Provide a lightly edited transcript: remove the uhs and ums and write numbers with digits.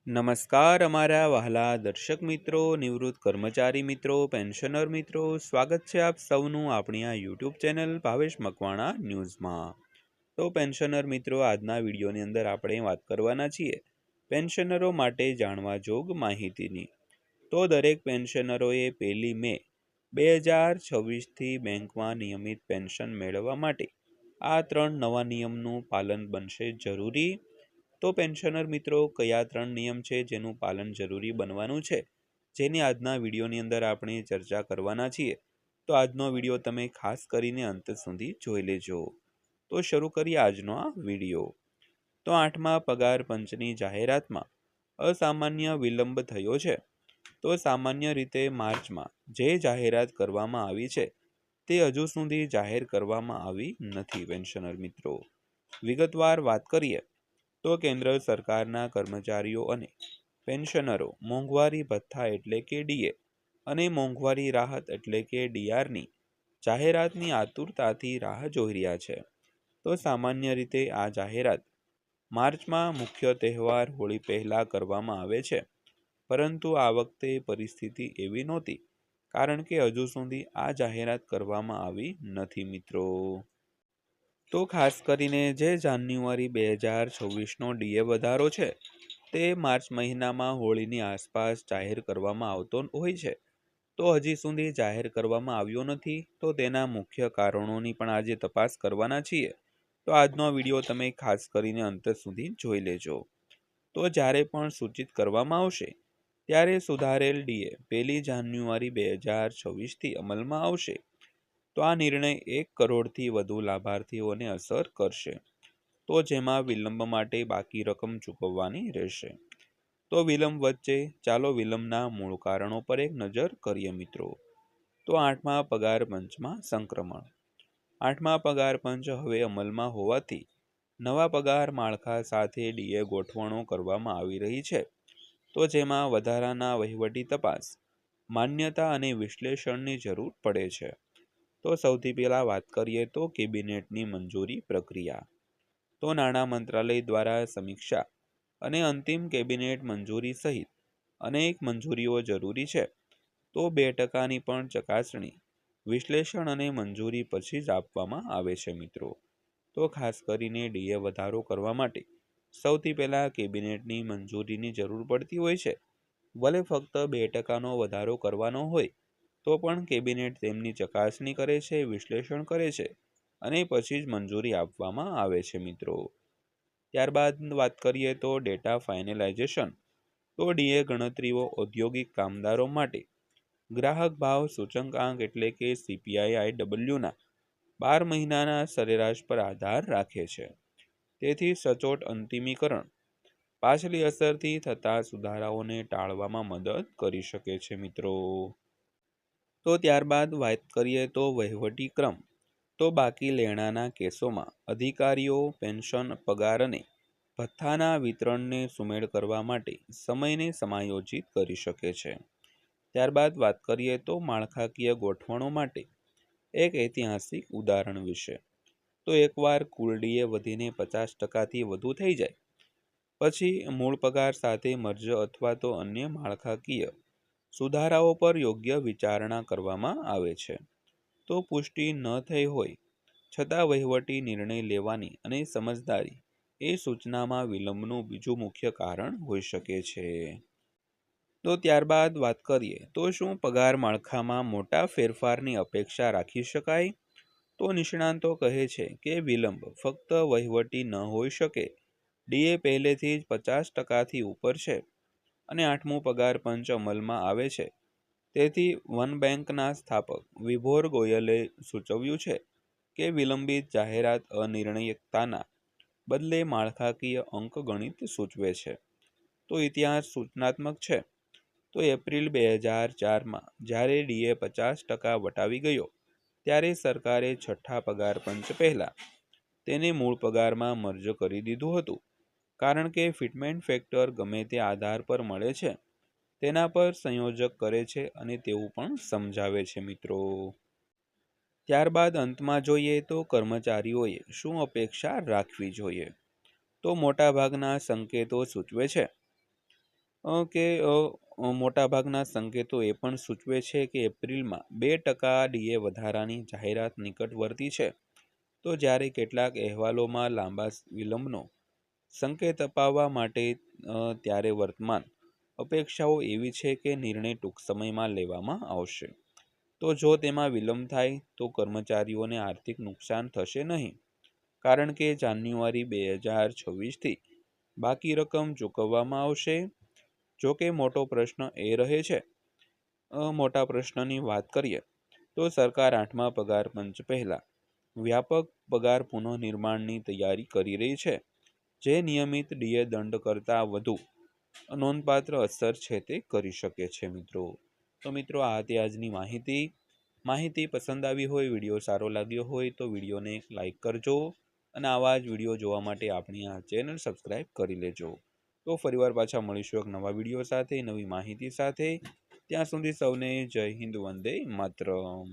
નમસ્કાર અમારા વહાલા દર્શક મિત્રો, નિવૃત્ત કર્મચારી મિત્રો, પેન્શનર મિત્રો, સ્વાગત છે આપ સૌનું આપણી આ યુટ્યુબ ચેનલ ભાવેશ મકવાણા ન્યૂઝમાં। તો પેન્શનર મિત્રો, આજના વિડીયોની અંદર આપણે વાત કરવાના છીએ પેન્શનરો માટે જાણવા જોગ માહિતીની। તો દરેક પેન્શનરોએ 1 મે 2026થી બેંકમાં નિયમિત પેન્શન મેળવવા માટે આ 3 નવા નિયમનું પાલન બનશે જરૂરી। તો પેન્શનર મિત્રો, કયા 3 નિયમ છે જેનું પાલન જરૂરી બનવાનું છે, જેની આજના વિડીયોની અંદર આપણે ચર્ચા કરવાના છીએ। તો આજનો વિડીયો તમે ખાસ કરીને અંત સુધી જોઈ લેજો। તો શરૂ કરીએ આજનો આ વિડીયો। તો 8મા પગાર પંચની જાહેરાતમાં અસામાન્ય વિલંબ થયો છે। તો સામાન્ય રીતે માર્ચમાં જે જાહેરાત કરવામાં આવી છે તે હજુ સુધી જાહેર કરવામાં આવી નથી। પેન્શનર મિત્રો, વિગતવાર વાત કરીએ તો કેન્દ્ર સરકારના કર્મચારીઓ અને પેન્શનરો મોંઘવારી ભથ્થા એટલે કે ડીએ અને મોંઘવારી રાહત એટલે કે ડીઆરની જાહેરાતની આતુરતાથી રાહ જોઈ રહ્યા છે। તો સામાન્ય રીતે આ જાહેરાત માર્ચમાં મુખ્ય તહેવાર હોળી પહેલા કરવામાં આવે છે, પરંતુ આ વખતે પરિસ્થિતિ એવી નહોતી, કારણ કે હજુ સુધી આ જાહેરાત કરવામાં આવી નથી મિત્રો। તો ખાસ કરીને જે જાન્યુઆરી 2026નો ડીએ વધારો છે તે માર્ચ મહિનામાં હોળીની આસપાસ જાહેર કરવામાં આવતો હોય છે, તો હજી સુધી જાહેર કરવામાં આવ્યો નથી। તો તેના મુખ્ય કારણોની પણ આજે તપાસ કરવાના છીએ। તો આજનો વિડીયો તમે ખાસ કરીને અંત સુધી જોઈ લેજો। તો જ્યારે પણ સૂચિત કરવામાં આવશે ત્યારે સુધારેલ ડીએ 1 જાન્યુઆરી 2026થી અમલમાં આવશે। તો આ નિર્ણય 1 કરોડથી વધુ લાભાર્થીઓને અસર કરશે, તો જેમાં વિલંબ માટે બાકી રકમ ચૂકવવાની રહેશે। તો વિલંબ વચ્ચે ચાલો વિલંબના મૂળ કારણો પર એક નજર કરીએ મિત્રો। તો 8મા પગાર પંચમાં સંક્રમણ। 8મા પગાર પંચ હવે અમલમાં હોવાથી નવા પગાર માળખા સાથે ડીએ ગોઠવણો કરવામાં આવી રહી છે, તો જેમાં વધારાના વહીવટી તપાસ, માન્યતા અને વિશ્લેષણની જરૂર પડે છે। તો સૌથી પહેલા વાત કરીએ તો કેબિનેટની મંજૂરી પ્રક્રિયા। તો નાણાં મંત્રાલય દ્વારા સમીક્ષા અને અંતિમ કેબિનેટ મંજૂરી સહિત અનેક મંજૂરીઓ જરૂરી છે। તો 2%ની પણ ચકાસણી, વિશ્લેષણ અને મંજૂરી પછી જ આપવામાં આવે છે મિત્રો। તો ખાસ કરીને ડીએ વધારો કરવા માટે સૌથી પહેલા કેબિનેટની મંજૂરીની જરૂર પડતી હોય છે। ભલે ફક્ત 2%નો વધારો કરવાનો હોય તો પણ કેબિનેટ તેમની ચકાસણી કરે છે, વિશ્લેષણ કરે છે અને પછી જ મંજૂરી આપવામાં આવે છે મિત્રો। ત્યારબાદ વાત કરીએ તો ડેટા ફાઇનલાઇઝેશન। તો ડીએ ગણતરીઓ ઔદ્યોગિક કામદારો માટે ગ્રાહક ભાવ સૂચકાંક એટલે કે CPI-IWના 12 મહિનાના સરેરાશ પર આધાર રાખે છે। તેથી સચોટ અંતિમીકરણ પાછલી અસરથી થતા સુધારાઓને ટાળવામાં મદદ કરી શકે છે મિત્રો। તો ત્યારબાદ વાત કરીએ તો વહીવટી ક્રમ। તો બાકી લેણાના કેસોમાં અધિકારીઓ પેન્શન, પગાર અને ભથ્થાના વિતરણને સુમેળ કરવા માટે સમયને સમાયોજિત કરી શકે છે। ત્યારબાદ વાત કરીએ તો માળખાકીય ગોઠવણો માટે એક ઐતિહાસિક ઉદાહરણ વિશે। તો એકવાર કુલ ડીએ વધીને 50%થી વધુ થઈ જાય પછી મૂળ પગાર સાથે મર્જ અથવા તો અન્ય માળખાકીય સુધારાઓ પર યોગ્ય વિચારણા કરવામાં આવે છે। તો પુષ્ટિ ન થઈ હોય છતાં વહીવટી નિર્ણય લેવાની અને સમજદારી એ સૂચનામાં વિલંબનું બીજું મુખ્ય કારણ હોઈ શકે છે। તો ત્યારબાદ વાત કરીએ તો શું પગાર માળખામાં મોટા ફેરફારની અપેક્ષા રાખી શકાય? તો નિષ્ણાંતો કહે છે કે વિલંબ ફક્ત વહીવટી ન હોઈ શકે। ડીએ પહેલેથી જ 50%થી ઉપર છે અને 8મું પગાર પંચ અમલમાં આવે છે। તેથી વન બેંકના સ્થાપક વિભોર ગોયલે સૂચવ્યું છે કે વિલંબિત જાહેરાત અનિર્ણયતાના બદલે માળખાકીય અંકગણિત સૂચવે છે। તો ઇતિહાસ સૂચનાત્મક છે। તો એપ્રિલ 2004માં જ્યારે ડીએ 50% વટાવી ગયો ત્યારે સરકારે છઠ્ઠા પગાર પંચ પહેલા તેને મૂળ પગારમાં મર્જ કરી દીધું હતું, કારણ કે ફિટમેન્ટ ફેક્ટર ગમે તે આધાર પર મળે છે તેના પર સંયોજક કરે છે અને તેવું પણ સમજાવે છે મિત્રો। ત્યારબાદ અંતમાં જોઈએ તો કર્મચારીઓએ શું અપેક્ષા રાખવી જોઈએ। તો મોટાભાગના સંકેતો સૂચવે છે કે મોટાભાગના સંકેતો એ પણ સૂચવે છે કે એપ્રિલમાં 2% ડીએ વધારાની જાહેરાત નિકટવર્તી છે. તો જ્યારે કેટલાક અહેવાલોમાં લાંબા વિલંબનો સંકેત અપાવવા માટે ત્યારે વર્તમાન અપેક્ષાઓ એવી છે કે નિર્ણય ટૂંક સમયમાં લેવામાં આવશે. તો જો તેમાં વિલંબ થાય તો કર્મચારીઓને આર્થિક નુકસાન થશે નહીં, કારણ કે જાન્યુઆરી 2026થી બાકી રકમ ચૂકવવામાં આવશે. જો કે મોટો પ્રશ્ન એ રહે છે, મોટા પ્રશ્નની વાત કરીએ તો સરકાર 8મા પગાર પંચ પહેલા વ્યાપક પગાર પુનઃનિર્માણની તૈયારી કરી રહી છે, જે નિયમિત ડીએ દંડ કરતાં વધુ નોંધપાત્ર અસર છે તે કરી શકે છે. તો મિત્રો આ હતી આજની માહિતી પસંદ આવી હોય, વિડીયો સારો લાગ્યો હોય તો વિડીયોને લાઈક કરજો અને આવા જ વિડીયો જોવા માટે આપણી આ ચેનલ સબસ્ક્રાઈબ કરી લેજો. તો ફરીવાર પાછા મળીશું એક નવા વિડીયો સાથે, નવી માહિતી સાથે. ત્યાં સુધી સૌને જય હિન્દ, વંદે માતરમ.